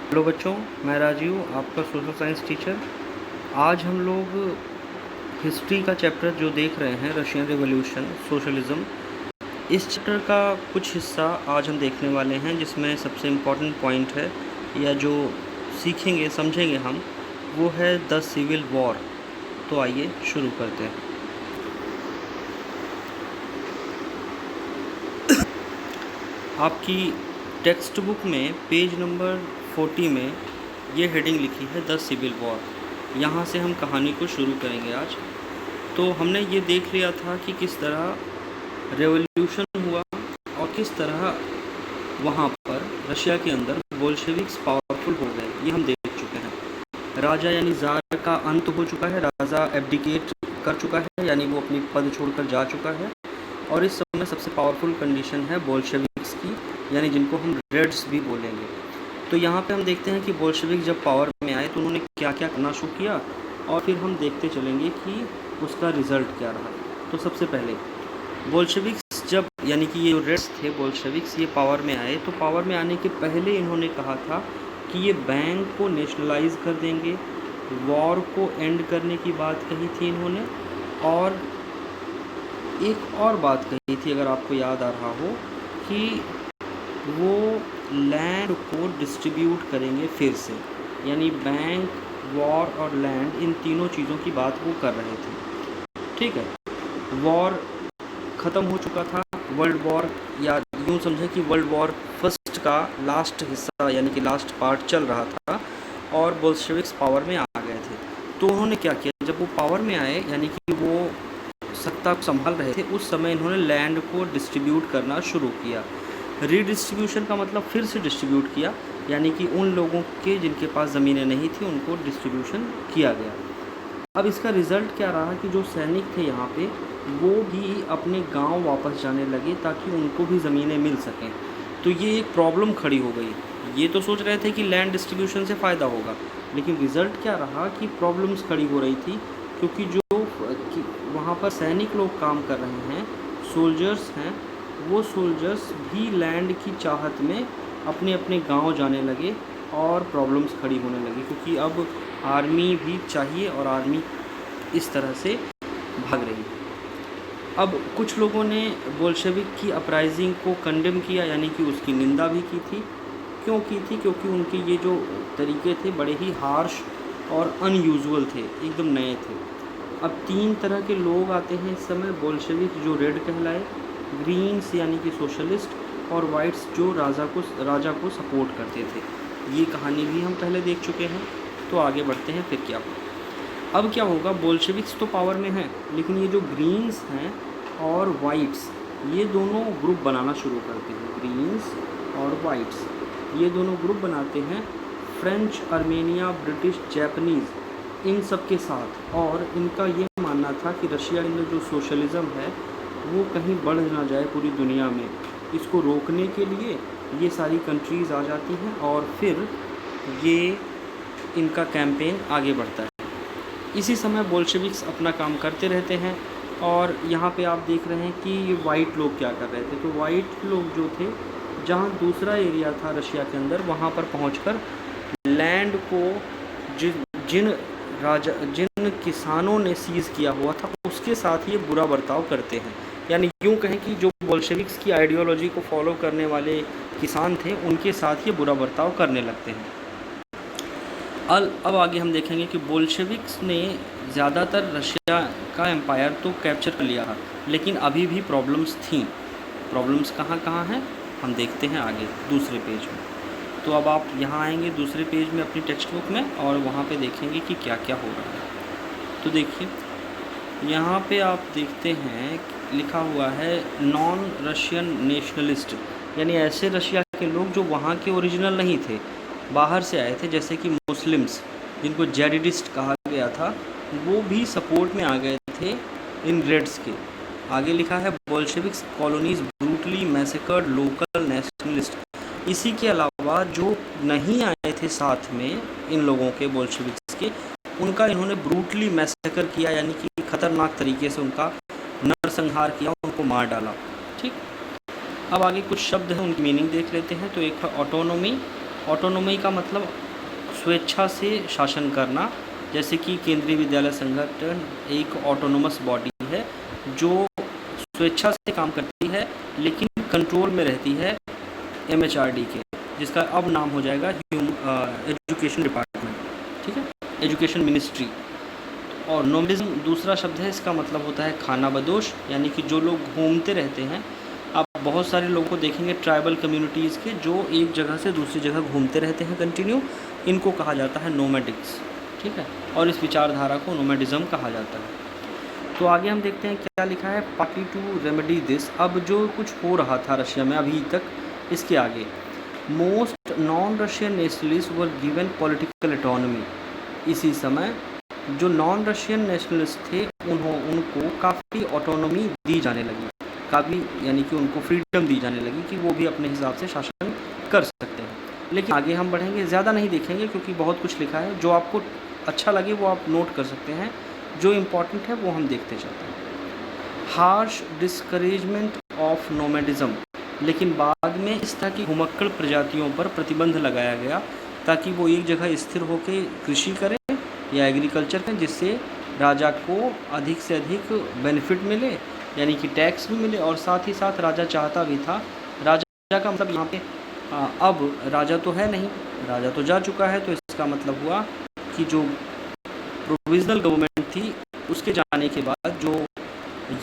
Hello बच्चों, मैं राजीव, आपका सोशल साइंस टीचर। आज हम लोग हिस्ट्री का चैप्टर जो देख रहे हैं, रशियन रिवॉल्यूशन, सोशलिज़्म, इस चैप्टर का कुछ हिस्सा आज हम देखने वाले हैं, जिसमें सबसे इम्पॉर्टेंट पॉइंट है या जो सीखेंगे समझेंगे हम, वो है द सिविल वॉर। तो आइए शुरू करते हैं। आपकी टेक्स्ट बुक में पेज नंबर 40 में ये हेडिंग लिखी है द सिविल वॉर। यहाँ से हम कहानी को शुरू करेंगे आज। तो हमने ये देख लिया था कि किस तरह रेवोल्यूशन हुआ और किस तरह वहाँ पर रशिया के अंदर बोल्शेविक्स पावरफुल हो गए, ये हम देख चुके हैं। राजा यानी ज़ार का अंत हो चुका है, राजा एब्डिकेट कर चुका है, यानी वो अपनी पद छोड़कर जा चुका है। और इस समय सबसे पावरफुल कंडीशन है बोल्शेविक्स की, यानी जिनको हम रेड्स भी बोलेंगे। तो यहाँ पे हम देखते हैं कि बोल्शेविक जब पावर में आए तो उन्होंने क्या क्या करना शुरू किया, और फिर हम देखते चलेंगे कि उसका रिज़ल्ट क्या रहा। तो सबसे पहले बोल्शेविक्स जब, यानी कि ये जो रेड्स थे बोल्शेविक्स, ये पावर में आए, तो पावर में आने के पहले इन्होंने कहा था कि ये बैंक को नेशनलाइज कर देंगे, वॉर को एंड करने की बात कही थी इन्होंने, और एक और बात कही थी, अगर आपको याद आ रहा हो, कि वो लैंड को डिस्ट्रीब्यूट करेंगे फिर से। यानी बैंक, वॉर और लैंड, इन तीनों चीज़ों की बात वो कर रहे थे। ठीक है, वॉर ख़त्म हो चुका था, वर्ल्ड वॉर, या यूँ समझें कि वर्ल्ड वॉर फर्स्ट का लास्ट हिस्सा यानी कि लास्ट पार्ट चल रहा था, और बोल्शेविक्स पावर में आ गए थे। तो उन्होंने क्या किया, जब वो पावर में आए, यानी कि वो सत्ता को संभाल रहे थे, उस समय इन्होंने लैंड को डिस्ट्रीब्यूट करना शुरू किया। रीडिस्ट्रीब्यूशन का मतलब फिर से डिस्ट्रीब्यूट किया, यानी कि उन लोगों के जिनके पास ज़मीनें नहीं थी उनको डिस्ट्रीब्यूशन किया गया। अब इसका रिज़ल्ट क्या रहा कि जो सैनिक थे यहाँ पे, वो भी अपने गांव वापस जाने लगे ताकि उनको भी ज़मीनें मिल सकें। तो ये एक प्रॉब्लम खड़ी हो गई। ये तो सोच रहे थे कि लैंड डिस्ट्रीब्यूशन से फ़ायदा होगा, लेकिन रिज़ल्ट क्या रहा कि प्रॉब्लम्स खड़ी हो रही थी, क्योंकि जो वहाँ पर सैनिक लोग काम कर रहे हैं, सोल्जर्स हैं, वो सोल्जर्स भी लैंड की चाहत में अपने अपने गांव जाने लगे, और प्रॉब्लम्स खड़ी होने लगी, क्योंकि अब आर्मी भी चाहिए और आर्मी इस तरह से भाग रही। अब कुछ लोगों ने बोल्शेविक की अपराइजिंग को कंडेम किया, यानी कि उसकी निंदा भी की थी। क्यों की थी? क्योंकि उनके ये जो तरीके थे बड़े ही हार्श और अनयूजुअल थे, एकदम नए थे। अब तीन तरह के लोग आते हैं इस समय बोल्शेविक, जो रेड कहलाए, ग्रीन्स यानी कि सोशलिस्ट, और वाइट्स जो राजा को सपोर्ट करते थे। ये कहानी भी हम पहले देख चुके हैं। तो आगे बढ़ते हैं, फिर क्या होगा। अब क्या होगा, बोल्शेविक्स तो पावर में हैं, लेकिन ये जो ग्रीन्स हैं और वाइट्स, ये दोनों ग्रुप बनाना शुरू करते हैं। ग्रीन्स और वाइट्स ये दोनों ग्रुप बनाते हैं फ्रेंच, अर्मेनिया, ब्रिटिश, जैपनीज़, इन सब के साथ। और इनका ये मानना था कि रशिया में जो सोशलिज़म है वो कहीं बढ़ ना जाए पूरी दुनिया में। इसको रोकने के लिए ये सारी कंट्रीज़ आ जाती हैं, और फिर ये इनका कैंपेन आगे बढ़ता है। इसी समय बोल्शेविक्स अपना काम करते रहते हैं। और यहाँ पे आप देख रहे हैं कि ये वाइट लोग क्या कर रहे थे। तो वाइट लोग जो थे, जहाँ दूसरा एरिया था रशिया के अंदर, वहाँ पर पहुँचकर लैंड को जिन किसानों ने सीज़ किया हुआ था उसके साथ ये बुरा बर्ताव करते हैं। यानी यूँ कहें कि जो बोल्शेविक्स की आइडियोलॉजी को फॉलो करने वाले किसान थे, उनके साथ ये बुरा बर्ताव करने लगते हैं। अब आगे हम देखेंगे कि बोल्शेविक्स ने ज़्यादातर रशिया का एम्पायर तो कैप्चर कर लिया, लेकिन अभी भी प्रॉब्लम्स थीं। प्रॉब्लम्स कहाँ कहाँ हैं हम देखते हैं आगे दूसरे पेज में। तो अब आप यहाँ आएंगे दूसरे पेज में अपनी टेक्स्ट बुक में, और वहाँ पे देखेंगे कि क्या क्या हो रहा है। तो देखिए, यहाँ पे आप देखते हैं लिखा हुआ है नॉन रशियन नेशनलिस्ट, यानी ऐसे रशिया के लोग जो वहाँ के ओरिजिनल नहीं थे, बाहर से आए थे, जैसे कि मुस्लिम्स, जिनको जेडिडिस्ट कहा गया था, वो भी सपोर्ट में आ गए थे इन रेड्स के। आगे लिखा है Bolsheviks colonies brutally massacred local nationalist. इसी के अलावा जो नहीं आए थे साथ में इन लोगों के, बोल्शेविक्स के, उनका इन्होंने ब्रूटली मैसेकर किया, यानी कि ख़तरनाक तरीके से उनका नरसंहार किया, उनको मार डाला। ठीक, अब आगे कुछ शब्द हैं, उनकी मीनिंग देख लेते हैं। तो एक है ऑटोनोमी, ऑटोनोमी का मतलब स्वेच्छा से शासन करना, जैसे कि केंद्रीय विद्यालय संगठन एक ऑटोनोमस बॉडी है जो स्वेच्छा से काम करती है लेकिन कंट्रोल में रहती है MHRD के, जिसका अब नाम हो जाएगा एजुकेशन डिपार्टमेंट, ठीक है, एजुकेशन मिनिस्ट्री। और नोमैडिज्म दूसरा शब्द है, इसका मतलब होता है खाना बदोश, यानी कि जो लोग घूमते रहते हैं। आप बहुत सारे लोगों को देखेंगे ट्राइबल कम्युनिटीज़ के जो एक जगह से दूसरी जगह घूमते रहते हैं कंटिन्यू, इनको कहा जाता है नोमैडिक्स, ठीक है, और इस विचारधारा को नोमैडिज्म कहा जाता है। तो आगे हम देखते हैं क्या लिखा है, पार्टी टू रेमेडी दिस। अब जो कुछ हो रहा था रशिया में अभी तक, इसके आगे most non Russian nationalist were given political autonomy. इसी समय जो नॉन रशियन नेशनलिस्ट थे उनको काफ़ी ऑटोनॉमी दी जाने लगी, काफ़ी यानी कि उनको फ्रीडम दी जाने लगी कि वो भी अपने हिसाब से शासन कर सकते हैं। लेकिन आगे हम बढ़ेंगे, ज़्यादा नहीं देखेंगे क्योंकि बहुत कुछ लिखा है, जो आपको अच्छा लगे वो आप नोट कर सकते हैं, जो इम्पोर्टेंट है वो हम देखते चलते हैं। हार्श डिस्करेजमेंट ऑफ नोमैडिज्म, लेकिन बाद में इस तरह की घुमक्कड़ प्रजातियों पर प्रतिबंध लगाया गया ताकि वो एक जगह स्थिर होकर कृषि करें या एग्रीकल्चर करें, जिससे राजा को अधिक से अधिक बेनिफिट मिले, यानी कि टैक्स भी मिले, और साथ ही साथ राजा चाहता भी था, राजा का मतलब यहाँ पे अब राजा तो है नहीं, राजा तो जा चुका है, तो इसका मतलब हुआ कि जो प्रोविजनल गवर्नमेंट थी उसके जाने के बाद जो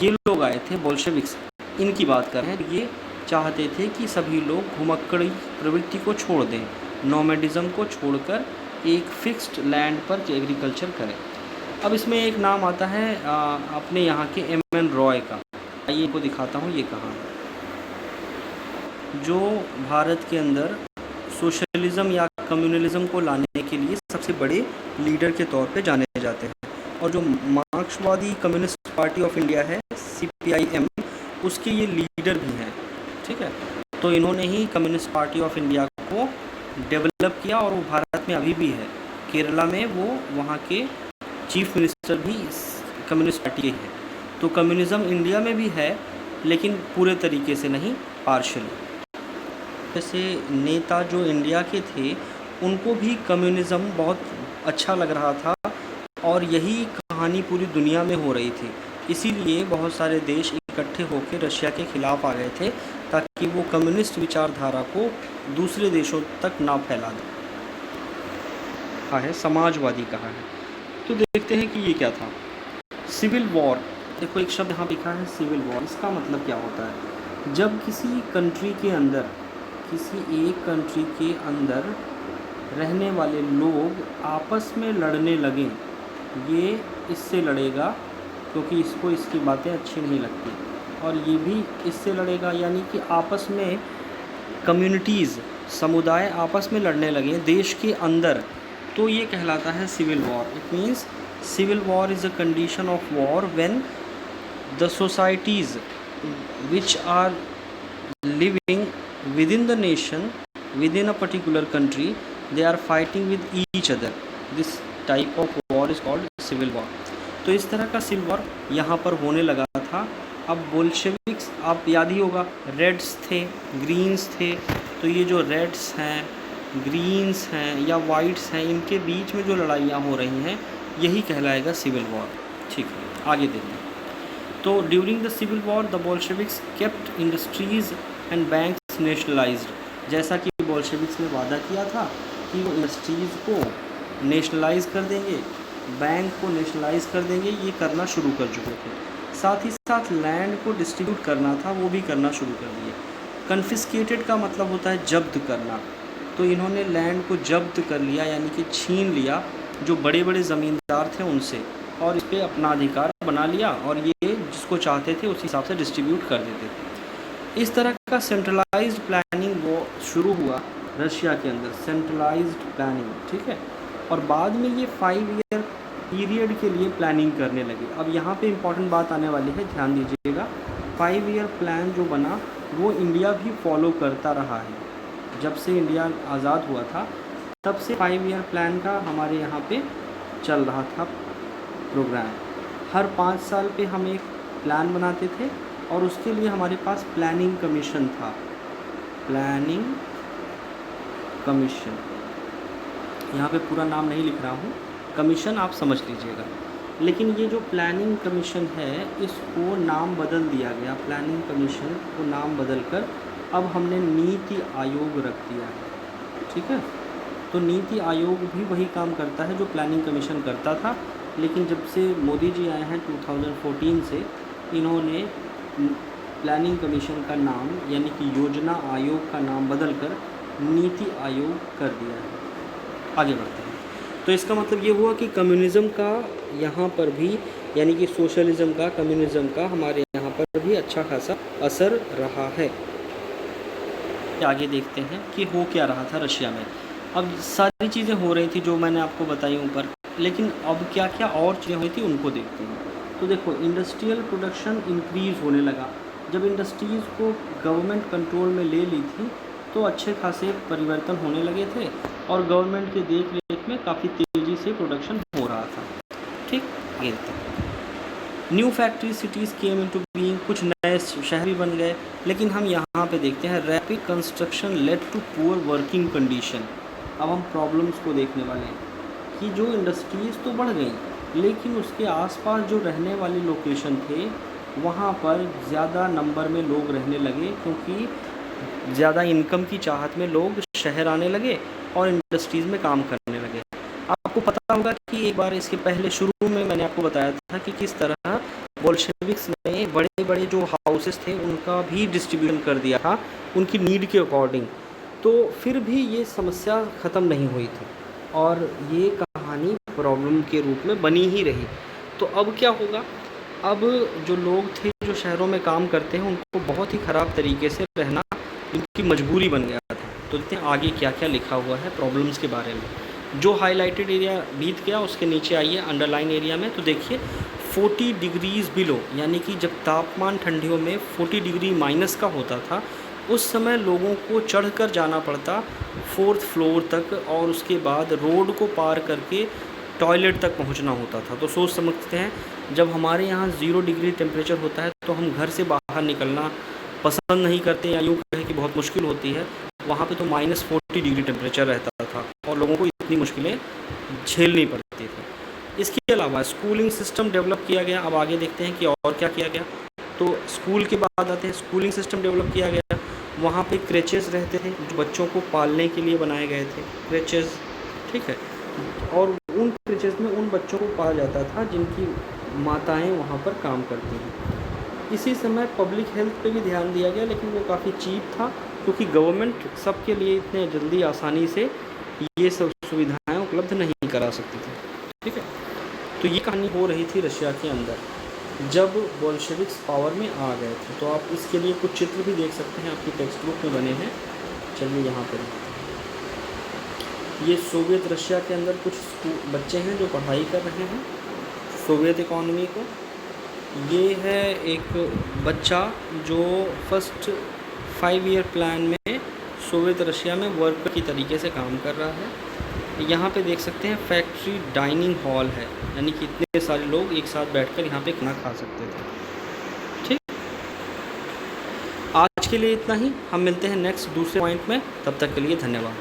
ये लोग आए थे बोल्शेविक्स, इनकी बात कर रहे हैं, ये चाहते थे कि सभी लोग घुमक्कड़ी प्रवृत्ति को छोड़ दें, नोमैडिज्म को छोड़कर एक फिक्स्ड लैंड पर एग्रीकल्चर करें। अब इसमें एक नाम आता है अपने यहाँ के M.N. रॉय का, आइए इनको दिखाता हूँ ये कहाँ है, जो भारत के अंदर सोशलिज्म या कम्युनलिज्म को लाने के लिए सबसे बड़े लीडर के तौर पे जाने जाते हैं, और जो मार्क्सवादी कम्युनिस्ट पार्टी ऑफ इंडिया है CPIM, उसके ये लीडर भी हैं, ठीक है। तो इन्होंने ही कम्युनिस्ट पार्टी ऑफ इंडिया को डेवलप किया और वो भारत में अभी भी है। केरला में वो वहाँ के चीफ मिनिस्टर भी कम्युनिस्ट पार्टी के हैं। तो कम्युनिज़्म इंडिया में भी है लेकिन पूरे तरीके से नहीं, पार्शली। जैसे नेता जो इंडिया के थे उनको भी कम्युनिज़्म बहुत अच्छा लग रहा था और यही कहानी पूरी दुनिया में हो रही थी, इसीलिए बहुत सारे देश इकट्ठे होकर रशिया के खिलाफ़ आ गए थे ताकि वो कम्युनिस्ट विचारधारा को दूसरे देशों तक ना फैला दें। कहा है समाजवादी कहा है। तो देखते हैं कि ये क्या था। सिविल वॉर, देखो एक शब्द यहाँ लिखा है सिविल वॉर, इसका मतलब क्या होता है, जब किसी कंट्री के अंदर, किसी एक कंट्री के अंदर रहने वाले लोग आपस में लड़ने लगें, ये इससे लड़ेगा क्योंकि इसको इसकी बातें अच्छी नहीं लगती, और ये भी इससे लड़ेगा, यानी कि आपस में कम्युनिटीज़, समुदाय आपस में लड़ने लगे देश के अंदर, तो ये कहलाता है civil war. It means civil war is a condition of war when the societies which are living within the nation, within a particular country, they are fighting with each other. This type of war is called civil war. तो इस तरह का civil war यहाँ पर होने लगा था। अब बोल्शेविक्स, आप याद ही होगा, रेड्स थे, ग्रीन्स थे, तो ये जो रेड्स हैं, ग्रीन्स हैं या वाइट्स हैं, इनके बीच में जो लड़ाइयाँ हो रही हैं यही कहलाएगा सिविल वॉर। ठीक है, आगे देखते हैं। तो during the civil war the Bolsheviks kept industries and banks nationalised, जैसा कि बोल्शेविक्स ने वादा किया था कि वो इंडस्ट्रीज़ को नेशनलाइज कर देंगे, बैंक को नेशनलाइज कर देंगे, ये करना शुरू कर चुके थे। साथ ही साथ लैंड को डिस्ट्रीब्यूट करना था, वो भी करना शुरू कर दिए। कन्फिस्केटेड का मतलब होता है जब्त करना, तो इन्होंने लैंड को जब्त कर लिया, यानी कि छीन लिया जो बड़े बड़े ज़मींदार थे उनसे, और इस पर अपना अधिकार बना लिया, और ये जिसको चाहते थे उस हिसाब से डिस्ट्रीब्यूट कर देते थे। इस तरह का सेंट्रलाइज्ड प्लानिंग वो शुरू हुआ रशिया के अंदर, सेंट्रलाइज्ड प्लानिंग, ठीक है। और बाद में ये 5 ईयर पीरियड के लिए प्लानिंग करने लगे। अब यहाँ पे इम्पॉर्टेंट बात आने वाली है, ध्यान दीजिएगा। 5 ईयर प्लान जो बना वो इंडिया भी फॉलो करता रहा है। जब से इंडिया आज़ाद हुआ था तब से 5 ईयर प्लान का हमारे यहाँ पे चल रहा था प्रोग्राम। हर 5 साल पे हम एक प्लान बनाते थे और उसके लिए हमारे पास प्लानिंग कमीशन था, प्लानिंग कमीशन, यहाँ पे पूरा नाम नहीं लिख रहा हूँ, कमीशन आप समझ लीजिएगा। लेकिन ये जो प्लानिंग कमीशन है इसको नाम बदल दिया गया, प्लानिंग कमीशन को नाम बदलकर अब हमने नीति आयोग रख दिया है। ठीक है, तो नीति आयोग भी वही काम करता है जो प्लानिंग कमीशन करता था, लेकिन जब से मोदी जी आए हैं 2014 से इन्होंने प्लानिंग कमीशन का नाम यानी कि योजना आयोग का नाम बदलकर नीति आयोग कर दिया है। आगे बढ़ते हैं। तो इसका मतलब ये हुआ कि कम्युनिज़्म का यहाँ पर भी यानी कि सोशलिज़्म का, कम्युनिज़्म का हमारे यहाँ पर भी अच्छा खासा असर रहा है। आगे देखते हैं कि हो क्या रहा था रशिया में। अब सारी चीज़ें हो रही थी जो मैंने आपको बताई ऊपर, लेकिन अब क्या क्या और चीज़ें हुई थी उनको देखते हैं। तो देखो, इंडस्ट्रियल प्रोडक्शन इंक्रीज़ होने लगा। जब इंडस्ट्रीज़ को गवर्नमेंट कंट्रोल में ले ली थी तो अच्छे खासे परिवर्तन होने लगे थे और गवर्नमेंट के देख रेख में काफ़ी तेज़ी से प्रोडक्शन हो रहा था। ठीक, आगे देखते हैं। New factory cities came into being, कुछ नए शहर भी बन गए। लेकिन हम यहाँ पे देखते हैं rapid construction led to poor working condition. अब हम प्रॉब्लम्स को देखने वाले हैं कि जो इंडस्ट्रीज़ तो बढ़ गई लेकिन उसके आसपास जो रहने वाले लोकेशन थे वहाँ पर ज़्यादा नंबर में लोग रहने लगे, क्योंकि ज़्यादा इनकम की चाहत में लोग शहर आने लगे और इंडस्ट्रीज़ में काम करने लगे। आपको पता होगा कि एक बार इसके पहले शुरू में मैंने आपको बताया था कि किस तरह बोल्शेविक्स ने बड़े बड़े जो हाउसेस थे उनका भी डिस्ट्रीब्यूशन कर दिया था उनकी नीड के अकॉर्डिंग। तो फिर भी ये समस्या ख़त्म नहीं हुई थी और ये कहानी प्रॉब्लम के रूप में बनी ही रही। तो अब क्या होगा, अब जो लोग थे जो शहरों में काम करते हैं उनको बहुत ही ख़राब तरीके से रहना इनकी मजबूरी बन गया था। तो देखते हैं आगे क्या क्या लिखा हुआ है प्रॉब्लम्स के बारे में। जो हाईलाइटेड एरिया बीत गया उसके नीचे आइए अंडरलाइन एरिया में, तो देखिए 40 डिग्रीज़ बिलो, यानी कि जब तापमान ठंडियों में 40 डिग्री माइनस का होता था उस समय लोगों को चढ़कर जाना पड़ता 4th फ्लोर तक और उसके बाद रोड को पार करके टॉयलेट तक पहुंचना होता था। तो सोच समझते हैं, जब हमारे यहाँ 0 डिग्री टेम्परेचर होता है तो हम घर से बाहर निकलना पसंद नहीं करते या यूँ कहें कि बहुत मुश्किल होती है, वहाँ पे तो -40 डिग्री टेम्परेचर रहता था और लोगों को इतनी मुश्किलें झेलनी पड़ती थी। इसके अलावा स्कूलिंग सिस्टम डेवलप किया गया। अब आगे देखते हैं कि और क्या किया गया। तो स्कूल के बाद आते हैं, स्कूलिंग सिस्टम डेवलप किया गया। वहाँ पे क्रेचेस रहते थे जो बच्चों को पालने के लिए बनाए गए थे, क्रेचेस, ठीक है। और उन क्रेचेस में उन बच्चों को पाला जाता था जिनकी माताएं वहाँ पर काम करती हैं। इसी समय पब्लिक हेल्थ पे भी ध्यान दिया गया, लेकिन वो काफ़ी चीप था क्योंकि गवर्नमेंट सबके लिए इतने जल्दी आसानी से ये सब सुविधाएं उपलब्ध नहीं करा सकती थी। ठीक है, तो ये कहानी हो रही थी रशिया के अंदर जब बोल्शेविक्स पावर में आ गए थे। तो आप इसके लिए कुछ चित्र भी देख सकते हैं, आपकी टेक्स्ट बुक में बने हैं। चलिए यहाँ पर ये सोवियत रशिया के अंदर कुछ बच्चे हैं जो पढ़ाई कर रहे हैं सोवियत इकॉनमी को। ये है एक बच्चा जो फर्स्ट 5 ईयर प्लान में सोवियत रशिया में वर्कर की तरीके से काम कर रहा है। यहाँ पे देख सकते हैं फैक्ट्री डाइनिंग हॉल है, यानी कि इतने सारे लोग एक साथ बैठकर यहाँ पे खाना खा सकते थे। ठीक, आज के लिए इतना ही। हम मिलते हैं नेक्स्ट दूसरे पॉइंट में, तब तक के लिए धन्यवाद।